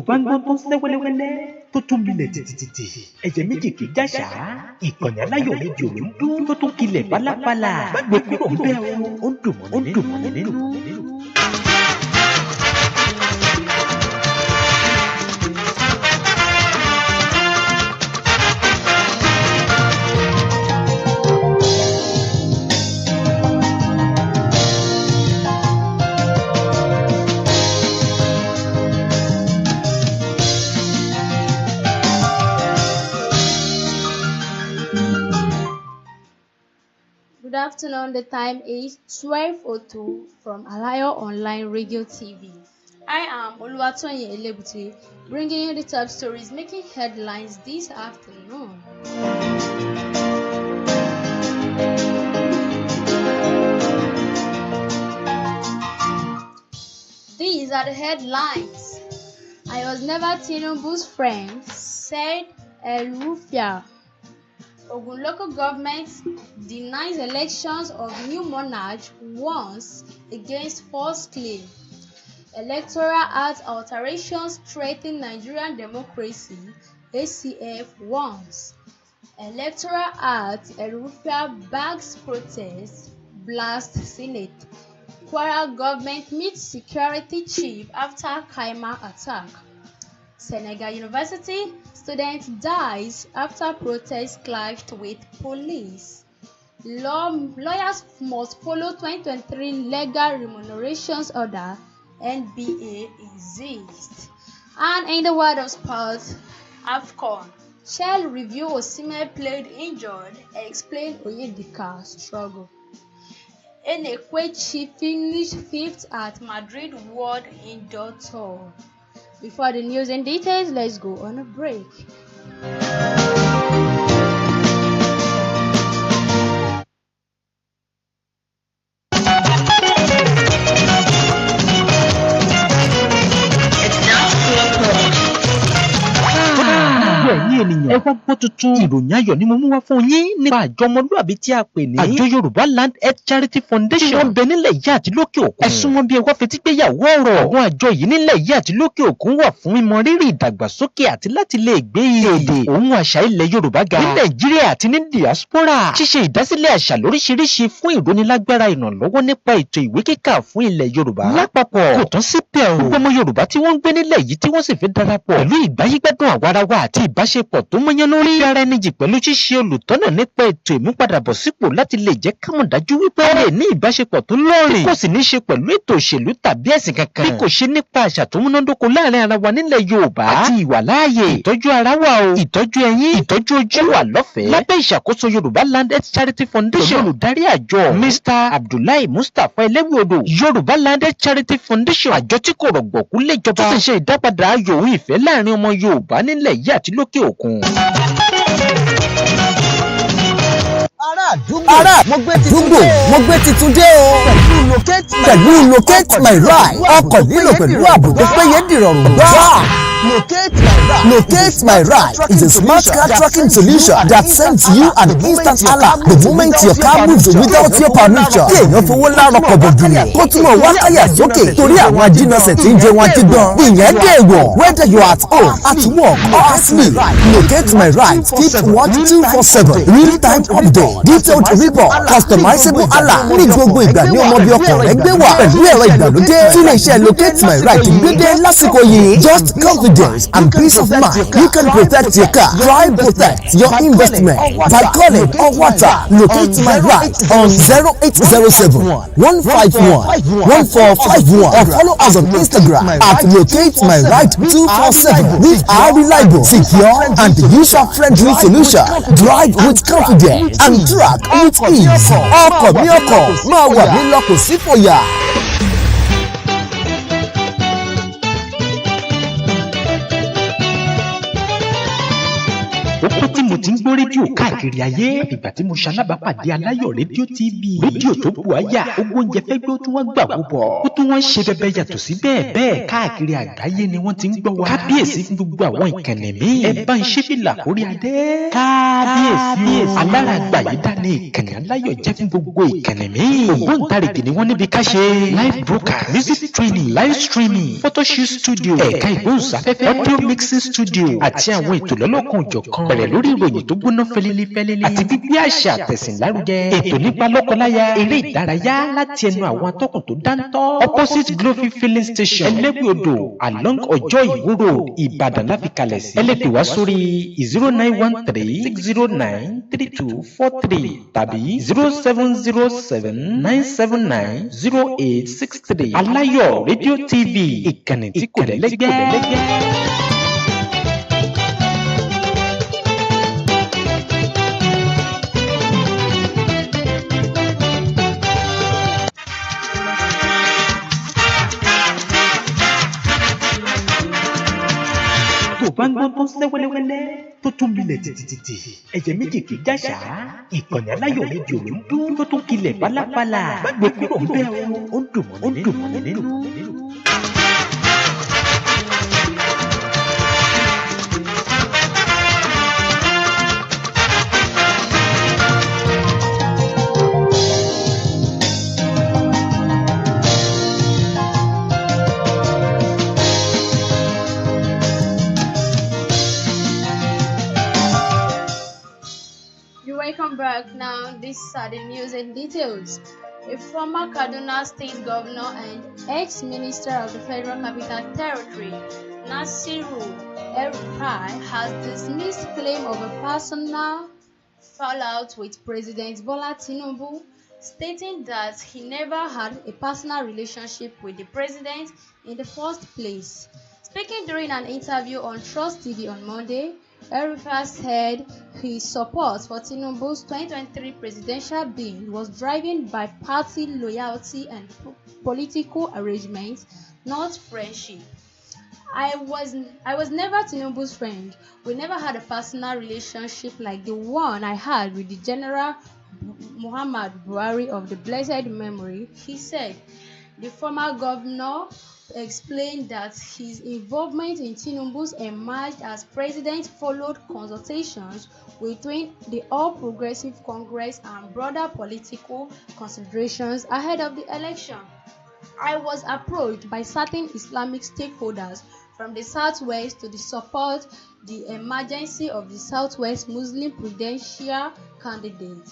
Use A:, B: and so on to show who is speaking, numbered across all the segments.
A: bá ń gbọ́ tó ń sẹ́ wẹ́lẹ́wẹ́lẹ́ tó tún milẹ̀ tìtìtìtì ẹ̀jẹ̀ méjì kì í jáṣà ìkànnì Aláyọ̀ rédíò ló ń dún tó tún kilẹ̀ bálabàlà má gbé kúrò ń bẹ́ẹ̀ ó ń dùn mọ́ni nínú.
B: Good afternoon. The time is 12:02 from Alayo Online Radio TV. I am Oluwatoyin Elebuti, bringing you the top stories making headlines this afternoon. These are the headlines. I was never Tinubu's friend, said El Rufia. Ogun local government denies elections of new monarch once against false claim. Electoral Act alterations threaten Nigerian democracy, ACF warns. Electoral Act Erufia backs protest, blast Senate. Kwara government meets security chief after Kaima attack. Senegal University student dies after protest clashed with police. Lawyers must follow 2023 legal remunerations order. NBA exists. And in the world of sports, AFCON. Shell review Osimhen played injured. Explain Oyedika's struggle. Enekwechi finished 5th at Madrid World Indoor Tour. Before the news and details, let's go on a break.
A: Ẹ wá gbọ́ tuntun ìròyìn ayọ̀ ni mo mú wá fún yín nípa àjọ ọmọlúwàbí tí a pè ní àjọ Yorùbá Land Health Charity Foundation tí wọ́n bẹ nílẹ̀ yìí àti lókè òkun. Ẹ̀sùn wọn bí ẹ wá fetí gbéyàwó ọ̀rọ̀. Àwọn àjọ yìí nílẹ̀ yìí àti lókè òkun wà fún mímọ rírì ìdàgbàsókè àti láti lè gbé èdè òun àṣà ilẹ̀ Yorùbá ga ní Nàìjíríà àti ní diaspora. Ṣíṣe ìdásílẹ̀ àṣà lóríṣiríṣi fún ìrónilágbára ìrànlọ́wọ́ nípa ètò ìwé kíkà fún ilẹ̀ Yorùbá. Lápapọ̀ kò tán síbẹ̀ o. Gbogbo ọmọ Yorùbá tí wọ́n ń gbé nílẹ̀ yìí tí wọ́n sì fi darapọ̀ pẹ̀lú ìgbáyégbádùn àwarawa àti ìbáṣepọ̀ tó mọ́yán lórí ara ẹni jì pẹ̀lú ṣíṣe olùtọ́nà nípa ètò ìmúpadàbọ̀sípò láti lè jẹ́ ká mọ̀ dájú wípé a lè ní ìbáṣepọ̀ tó lọ́rìn kò sì ní ṣe pẹ̀lú ètò òṣèlú tàbí ẹ̀sìn kankan bí kò ṣe nípa àṣà tó múnádóko láàrin ara wa nílẹ̀ Yorùbá àti ìwàláàyè ìtọ́jú ara wa o ìtọ́jú ẹyin ìtọ́jú ojú wà lọ́fẹ̀ẹ́ lábẹ́ ìṣàkóso Yorùbá Land Health Charity Foundation olùdarí àjọ Mr. Abdullahi Mustapha Elewiodò Yorùbá Land Health Charity Foundation àjọ tí kò rọ̀gbọ̀kú léjọba tó sì ṣe ìdápadà ayò òun ìfẹ́ láàrin ọmọ Yorùbá nílẹ̀ yìí àti lókè òkun.
C: Ará mo gbé titun dé o pẹ̀lú locate my ride ọkọ̀ lílò pẹ̀lú ààbò tó péye dìrọ̀rùn gbà. Locate my ride is a smart car tracking solution that sends you an instant alert the moment your car moves without your permission. Kí èèyàn fowó lárọ̀ kọ̀bọ̀ jùlọ kó túnmọ̀ wá káyà sókè torí àwọn ajínasẹ̀ tí ń jẹ wọn dídán. Ìyẹn dé wọ̀ whether you are at home, at work or asleep. Locate my ride keep watch 247 real time update detailed report customizable alert ní gbogbo ìgbà ní ọmọ bí ọkọ̀ rẹ̀ gbé wà pẹ̀lú ẹ̀rọ ìgbàlódé tí ilé-iṣẹ́ Locate my ride gbé dé lásìkò yìí. Just confidence and peace of mind. You can protect your car. Try protect your investment by calling or WhatsApp Locate my ride on 0807 151 1451 or follow us on Instagram at Locate my ride 247 with our reliable, secure and user-friendly solution. Drive with confidence and track with ease. Ọkọ̀ mi ọkọ̀ máa wà ní lọ́kùn sí fòyà.
A: Ó tí mo ti ń gbọ́ gbọ́ rédíò káàkiri ayé. Ìgbà tí mo ṣalábàápàdé Aláyọ̀ rédíò TV. Rédíò tó bu àyà, owó oúnjẹ fẹ́ gbé ó tún wọ́n gbà wọ́pọ̀. Ó tún wọ́n ṣe bẹbẹ yàtọ̀ sí bẹ́ẹ̀ káàkiri àgbáyé ni wọ́n ti ń gbọ́ wa. Kábíyèsí fún gbogbo àwọn ìkànnì míì. Ẹ bá ń ṣe fìlà kórí adé. Kábíyèsí alára àgbà yìí dá ní ìkànnì Aláyọ̀ jẹ́ fún gbogbo ìkànnì míì. Ògbóǹtarìgì ni wọ́n níbi ká ṣe live broadcast, music training, live streaming, photoshoot studio, ẹ̀ka ìgbóhùnsáfẹ́fẹ́, audio mixing studio àti àwọn ètò lọ́lọ́kan òjọ̀kan. Bẹ̀rẹ̀ lórí ìròyìn tó gbóná fẹ́lẹ́lẹ́ àti gbígbé àṣà àtẹ̀sìn lárugẹ. Ètò nípa lọ́kọláya, eré ìdárayá láti ẹnu àwọn atọ́kùn tó dáńtọ́. Opposite Glory filling station, Ẹlẹ́gbẹ̀ Odò, along Ọjọ́ Ìwó road, Ìbàdàn láfi kalẹ̀ sí. Ẹ lè pè wá sórí 0913-609-3243 tàbí 0707-979-0863. Aláyọ̀ rédíò TV, ìkànnì tí kò lẹ́lẹ́gbẹ́. Tó bá ń gbọ́ tó ń sẹ́ wẹ́lẹ́wẹ́lẹ́ tó tún milẹ̀ tìtìtìtì, ẹ̀jẹ̀ méjì kì í jàṣà. Ìkànnì Aláyọ̀ rédíò ló ń dún tó tún kilẹ̀ bálabàlà. Má gbé kúrò ń bẹ́ẹ̀ o, ó ń dùn mọ́ nínú.
B: Welcome back. Now, these are the news and details. A former Kaduna State Governor and ex-Minister of the Federal Capital Territory, Nasiru El-Rufai, has dismissed claim of a personal fallout with President Bola Tinubu, stating that he never had a personal relationship with the president in the first place. Speaking during an interview on Trust TV on Monday, El-Rufai said his support for Tinubu's 2023 presidential bid was driven by party loyalty and political arrangements, not friendship. I was never Tinubu's friend. We never had a personal relationship like the one I had with the General Muhammad Buhari of the blessed memory, he said. The former governor explained that his involvement in Tinubu's emerged as president followed consultations between the All Progressive Congress and broader political considerations ahead of the election. I was approached by certain Islamic stakeholders from the Southwest to support the emergency of the Southwest Muslim presidential candidate.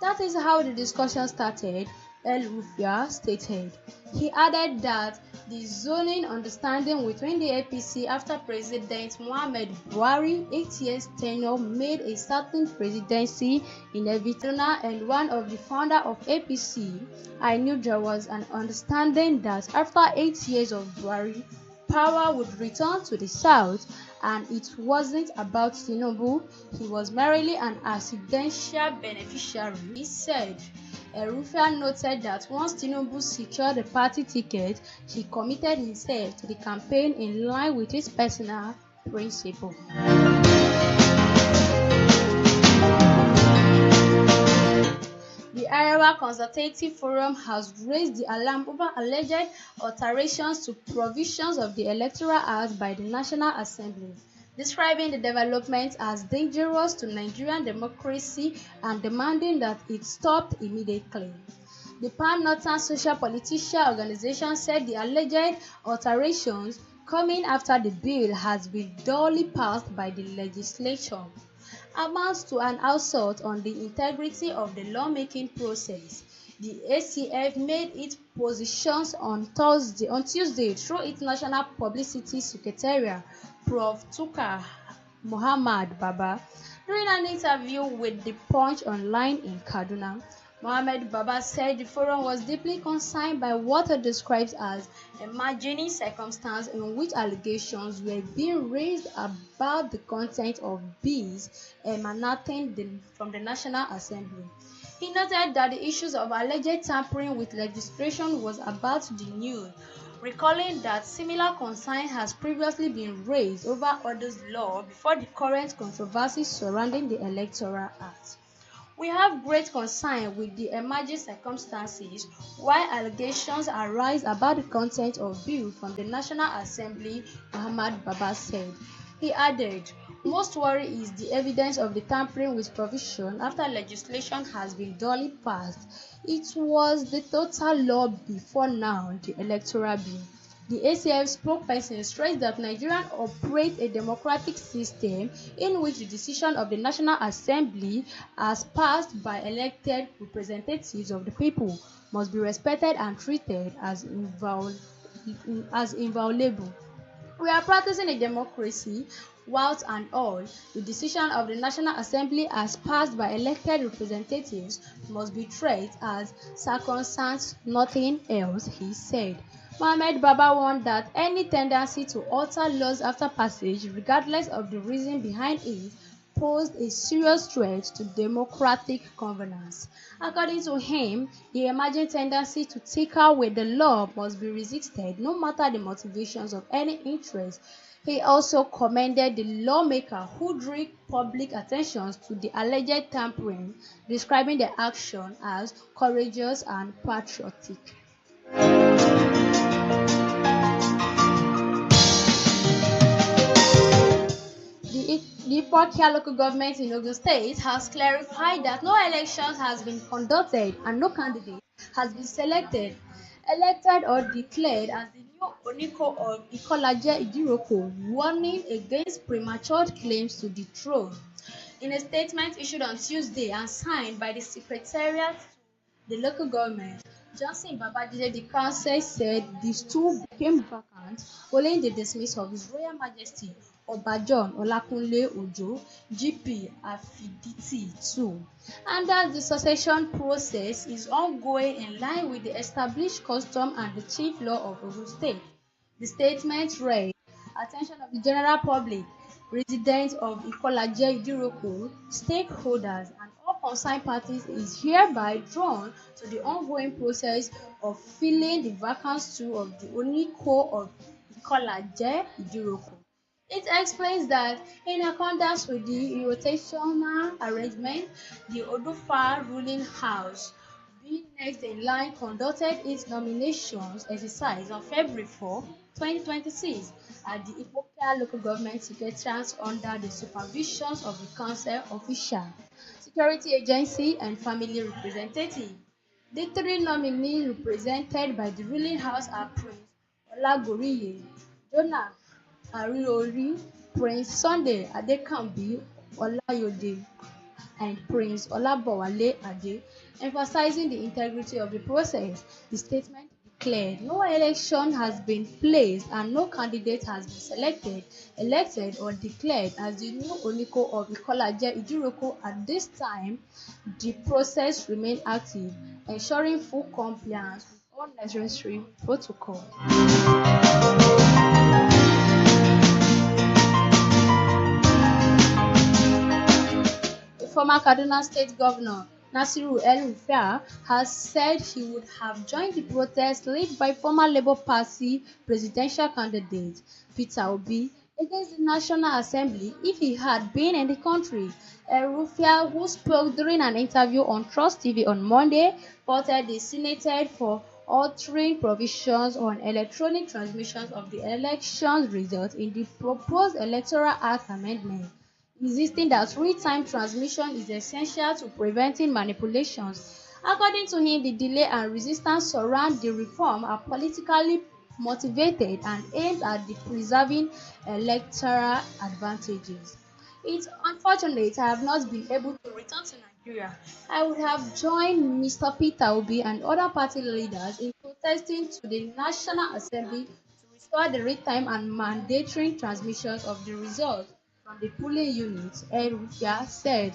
B: That is how the discussion started, El-Rufai stated. He added that the zoning understanding within the APC after President Muhammad Buhari 8 years tenure made a certain presidency inevitable, and one of the founder of APC, I knew there was an understanding that after 8 years of Buhari, power would return to the South, and it wasn't about Tinubu. He was merely an accidental beneficiary, he said. El-Rufai noted that once Tinubu secured the party ticket, he committed himself to the campaign in line with his personal principle. The Arewa Consultative Forum has raised the alarm over alleged alterations to provisions of the Electoral Act by the National Assembly, describing the development as dangerous to Nigerian democracy and demanding that it stopped immediately. The Pan-Northern Social Political Organization said the alleged alterations coming after the bill has been duly passed by the legislature amounts to an assault on the integrity of the lawmaking process. The ACF made its positions on Tuesday through its National Publicity Secretariat, Prof. Tuka Muhammad Baba. During an interview with The Punch online in Kaduna, Muhammad Baba said the forum was deeply concerned by what it describes as emerging circumstances in which allegations were being raised about the content of bills emanating from the National Assembly. He noted that the issues of alleged tampering with legislation was about the news recalling that similar concern has previously been raised over Odo's law before the current controversies surrounding the Electoral Act. We have great concern with the emerging circumstances while allegations arise about the content of bill from the National Assembly, Muhammad Baba said. He added, most worry is the evidence of the tampering with provision after legislation has been duly passed. It was the total law before now, the electoral bill. The ACF spokesperson stressed that Nigeria operates a democratic system in which the decision of the National Assembly, as passed by elected representatives of the people, must be respected and treated as inviolable. We are practicing a democracy, whilst and all, the decision of the National Assembly as passed by elected representatives must be treated as sacrosanct, nothing else, he said. Mohammed Baba warned that any tendency to alter laws after passage, regardless of the reason behind it, posed a serious threat to democratic governance. According to him, the emerging tendency to tinker with the law must be resisted no matter the motivations of any interest. He also commended the lawmaker who drew public attention to the alleged tampering, describing the action as courageous and patriotic. The Ipokia local government in Ogun State has clarified that no elections has been conducted and no candidate has been selected, elected or declared as the new Oniko of Ikolaje Idiroko, warning against premature claims to the throne. In a statement issued on Tuesday and signed by the Secretariat to the local government, Johnson Babajide, the council, said the stool became vacant following the dismissal of His Royal Majesty Oba John Olakunle Ojo, GP Afiditi II, and that the succession process is ongoing in line with the established custom and the chief law of Ogun State. The statement read, attention of the general public, residents of Ikolaje Idiroko, stakeholders, and all concerned parties is hereby drawn to the ongoing process of filling the vacant stool of the Oniko of Ikolaje Idiroko. It explains that, in accordance with the rotational arrangement, the Odufa ruling house, being next in line, conducted its nominations exercise on February 4, 2026 at the Ipokia local government secretariat under the supervision of the council official, security agency, and family representative. The three nominees represented by the ruling house are Prince Olagoriye, Jonah Ariori, Prince Sunday Adekambi Olayode, and Prince Olabowale Ade, emphasizing the integrity of the process. The statement declared no election has been placed and no candidate has been selected, elected, or declared as the new Oniko of Ikolaje Idiroko at this time. The process remains active, ensuring full compliance with all necessary protocols. Former Kaduna State Governor Nasiru El-Rufai has said he would have joined the protest led by former Labour Party presidential candidate Peter Obi against the National Assembly if he had been in the country. El-Rufai, who spoke during an interview on Trust TV on Monday, faulted the Senate for altering provisions on electronic transmissions of the election results in the proposed Electoral Act amendment, insisting that real-time transmission is essential to preventing manipulations. According to him, the delay and resistance surround the reform are politically motivated and aimed at preserving electoral advantages. It's unfortunate I have not been able to return to Nigeria. I would have joined Mr. Peter Obi and other party leaders in protesting to the National Assembly to restore the real-time and mandatory transmissions of the results from the polling units, El-Rufai said.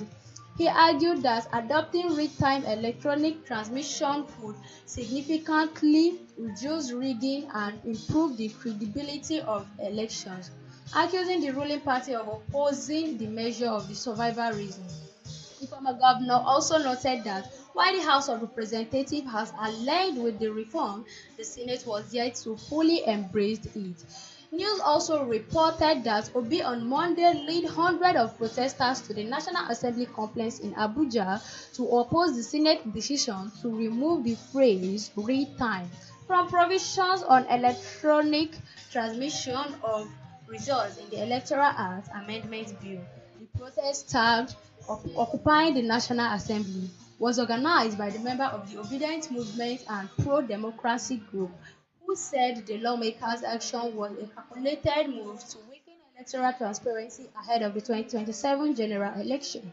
B: He argued that adopting real-time electronic transmission would significantly reduce rigging and improve the credibility of elections, accusing the ruling party of opposing the measure of the survival reason. The former governor also noted that While the House of Representatives has aligned with the reform, the Senate was yet to fully embrace it. News also reported that Obi on Monday led hundreds of protesters to the National Assembly complex in Abuja to oppose the Senate decision to remove the phrase "read time" from provisions on electronic transmission of results in the Electoral Act Amendment Bill. The protest tagged Occupying the National Assembly was organized by the members of the Obedient Movement and Pro-Democracy Group, who said the lawmakers' action was a calculated move to weaken electoral transparency ahead of the 2027 general election.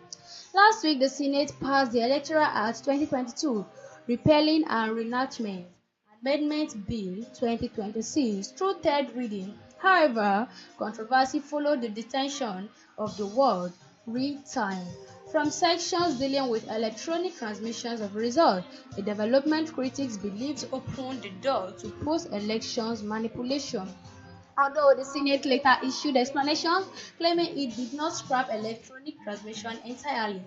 B: Last week, the Senate passed the Electoral Act 2022, repealing and reenactment Amendment Bill 2026 through third reading. However, controversy followed the detention of the word "real time" from sections dealing with electronic transmissions of results, a development critics believe opened the door to post-elections manipulation. Although the Senate later issued explanations claiming it did not scrap electronic transmission entirely,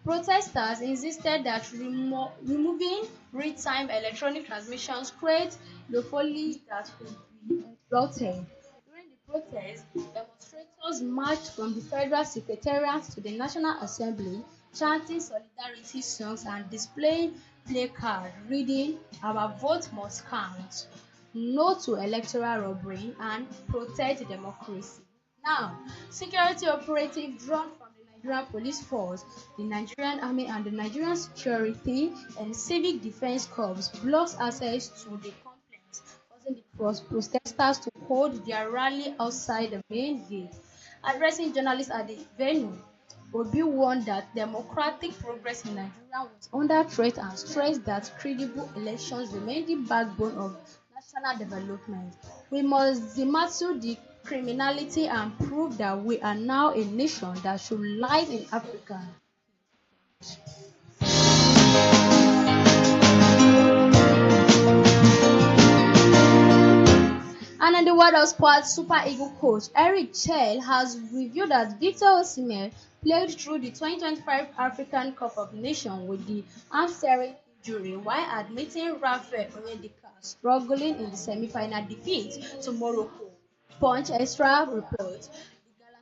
B: protesters insisted that removing real-time electronic transmissions creates loopholes that could be exploited. During the protest, demonstrators marched from the Federal Secretariat to the National Assembly, chanting solidarity songs and displaying placards reading "Our vote must count," "No to electoral robbery," and "Protect democracy." Now, security operatives drawn from the Nigerian Police Force, the Nigerian Army, and the Nigerian Security and Civic Defense Corps blocked access to the complex, causing the protesters to hold their rally outside the main gate. Addressing journalists at the venue, Obi warned that democratic progress in Nigeria was under threat and stressed that credible elections remain the backbone of national development. "We must dismantle the criminality and prove that we are now a nation that should light in Africa." And in the world of sports, Super Eagles coach Eric Chell has revealed that Victor Osimhen played through the 2025 African Cup of Nations with the hamstring injury, while admitting Raphael Onyedika struggling in the semi-final defeat to Morocco. Punch Extra reports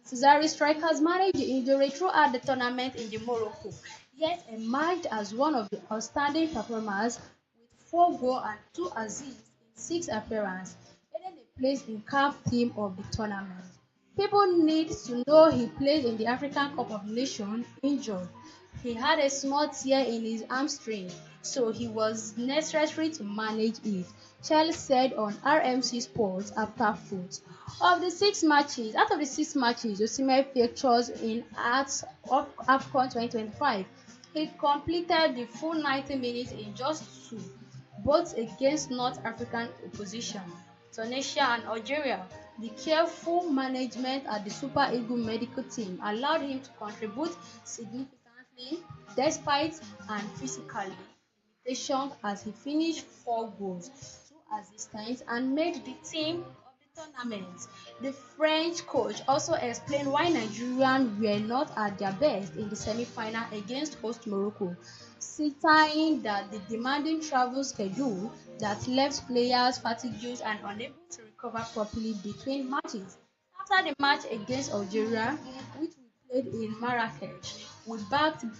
B: the Galatasaray strikers managed the injury throughout the tournament in the Morocco, yet emerged as one of the outstanding performers with 4 goals and 2 assists in 6 appearances, getting a place in camp team of the tournament. People need to know he played in the African Cup of Nations injured. He had a small tear in his hamstring, so it was necessary to manage it, Chelsea said on RMC Sports after foot. Out of the 6 matches, Osimhen features in AFCON 2025. He completed the full 90 minutes in just 2, both against North African opposition, Tunisia and Algeria. The careful management at the Super Eagles medical team allowed him to contribute significantly despite and physically limitations as he finished 4 goals, 2 assists and made the team of the tournament. The French coach also explained why Nigerians were not at their best in the semi-final against host Morocco, citing that the demanding travel schedule that left players fatigued and unable to recover properly between matches. After the match against Algeria, which we played in Marrakech, we were back to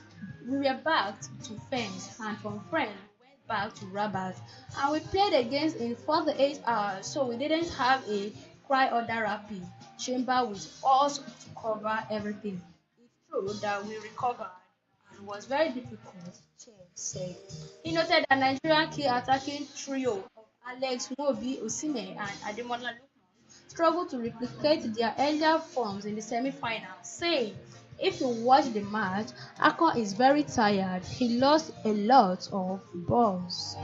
B: France, and from France we went back to Rabat, and we played against in 48 hours, so we didn't have a cryotherapy chamber with us to cover everything. It's true that we recovered and was very difficult, Chef said. He noted that Nigerian key attacking trio of Alex Mobi, Osimhen, and Ademola Lookman struggled to replicate their earlier forms in the semi-final, saying, "If you watch the match, Akon is very tired. He lost a lot of balls."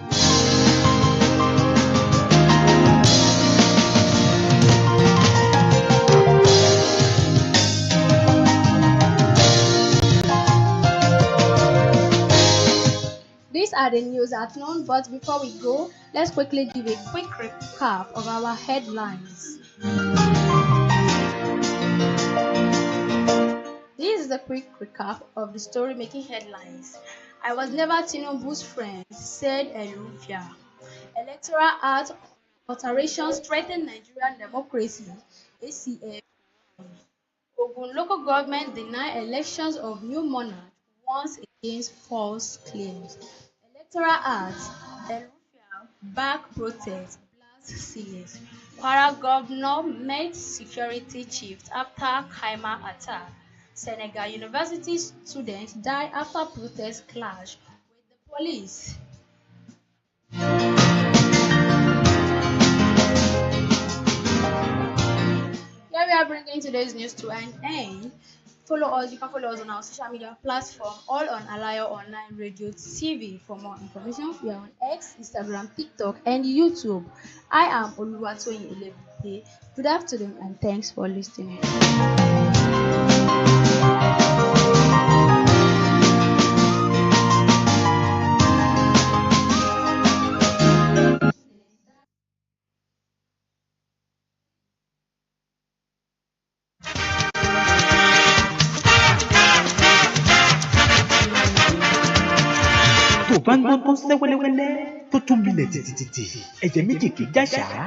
B: These are the news at noon, but before we go, let's quickly give a quick recap of our headlines. This is a quick recap of the story making headlines. I was never Tinubu's friend, said Elufia. Electoral Act alterations threaten Nigerian democracy. ACF. Ogun local government deny elections of new monarch once against false claims. Electoral Act. Elufia back protest. Blast ceilings. Kwara governor met security chief after Kaima attack. Senegal University students die after protest clash with the police. Here we are bringing today's news to an end. Follow us. You can follow us on our social media platform, all on Alayo Online Radio TV. For more information, we are on X, Instagram, TikTok, and YouTube. I am Oluwatoyin Elebute. Good afternoon, and thanks for listening.
A: tó bá ń gbọ́ tó ń sẹ́ wẹ́lẹ́wẹ́lẹ́ tó tún milẹ̀ tìtìtìtì ẹ̀jẹ̀ méjì kì í jáṣà.